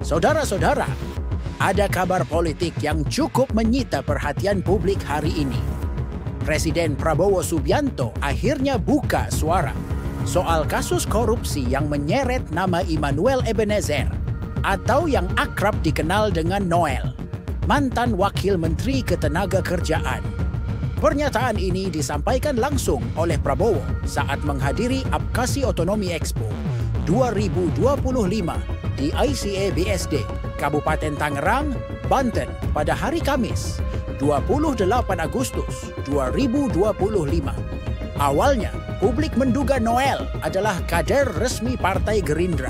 Saudara-saudara, ada kabar politik yang cukup menyita perhatian publik hari ini. Presiden Prabowo Subianto akhirnya buka suara soal kasus korupsi yang menyeret nama Immanuel Ebenezer atau yang akrab dikenal dengan Noel, mantan Wakil Menteri Ketenagakerjaan. Pernyataan ini disampaikan langsung oleh Prabowo saat menghadiri Apkasi Otonomi Expo 2025 di ICA BSD, Kabupaten Tangerang, Banten pada hari Kamis, 28 Agustus 2025. Awalnya, publik menduga Noel adalah kader resmi Partai Gerindra.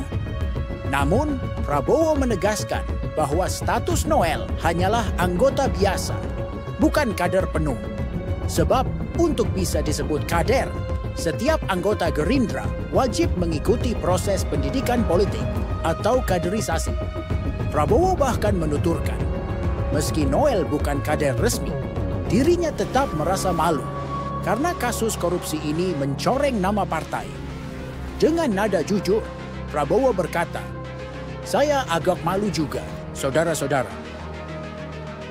Namun, Prabowo menegaskan bahwa status Noel hanyalah anggota biasa, bukan kader penuh. Sebab, untuk bisa disebut kader, setiap anggota Gerindra wajib mengikuti proses pendidikan politik atau kaderisasi. Prabowo bahkan menuturkan, meski Noel bukan kader resmi, dirinya tetap merasa malu karena kasus korupsi ini mencoreng nama partai. Dengan nada jujur, Prabowo berkata, "Saya agak malu juga, saudara-saudara."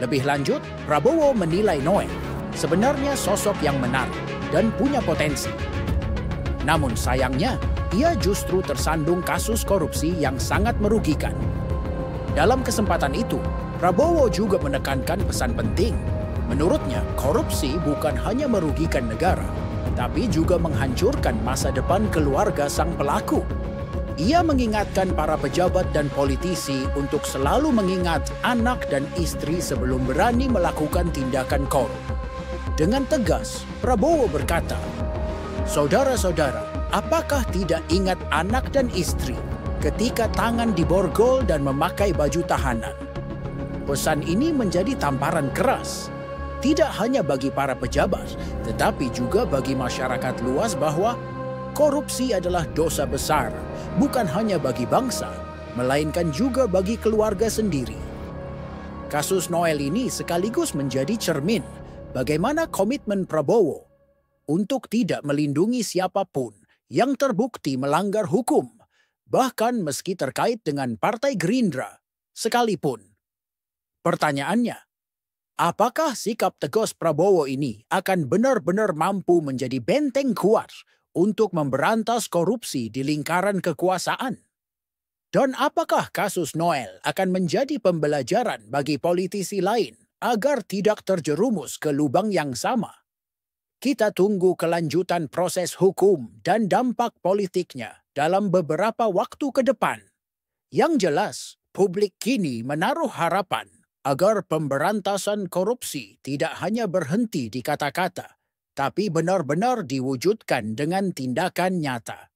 Lebih lanjut, Prabowo menilai Noel sebenarnya sosok yang menarik dan punya potensi. Namun sayangnya, ia justru tersandung kasus korupsi yang sangat merugikan. Dalam kesempatan itu, Prabowo juga menekankan pesan penting. Menurutnya, korupsi bukan hanya merugikan negara, tapi juga menghancurkan masa depan keluarga sang pelaku. Ia mengingatkan para pejabat dan politisi untuk selalu mengingat anak dan istri sebelum berani melakukan tindakan korup. Dengan tegas, Prabowo berkata, "Saudara-saudara, apakah tidak ingat anak dan istri ketika tangan diborgol dan memakai baju tahanan?" Pesan ini menjadi tamparan keras, tidak hanya bagi para pejabat, tetapi juga bagi masyarakat luas bahwa korupsi adalah dosa besar, bukan hanya bagi bangsa, melainkan juga bagi keluarga sendiri. Kasus Noel ini sekaligus menjadi cermin bagaimana komitmen Prabowo untuk tidak melindungi siapapun yang terbukti melanggar hukum, bahkan meski terkait dengan Partai Gerindra sekalipun. Pertanyaannya, apakah sikap tegas Prabowo ini akan benar-benar mampu menjadi benteng kuat untuk memberantas korupsi di lingkaran kekuasaan? Dan apakah kasus Noel akan menjadi pembelajaran bagi politisi lain agar tidak terjerumus ke lubang yang sama? Kita tunggu kelanjutan proses hukum dan dampak politiknya dalam beberapa waktu ke depan. Yang jelas, publik kini menaruh harapan agar pemberantasan korupsi tidak hanya berhenti di kata-kata, tapi benar-benar diwujudkan dengan tindakan nyata.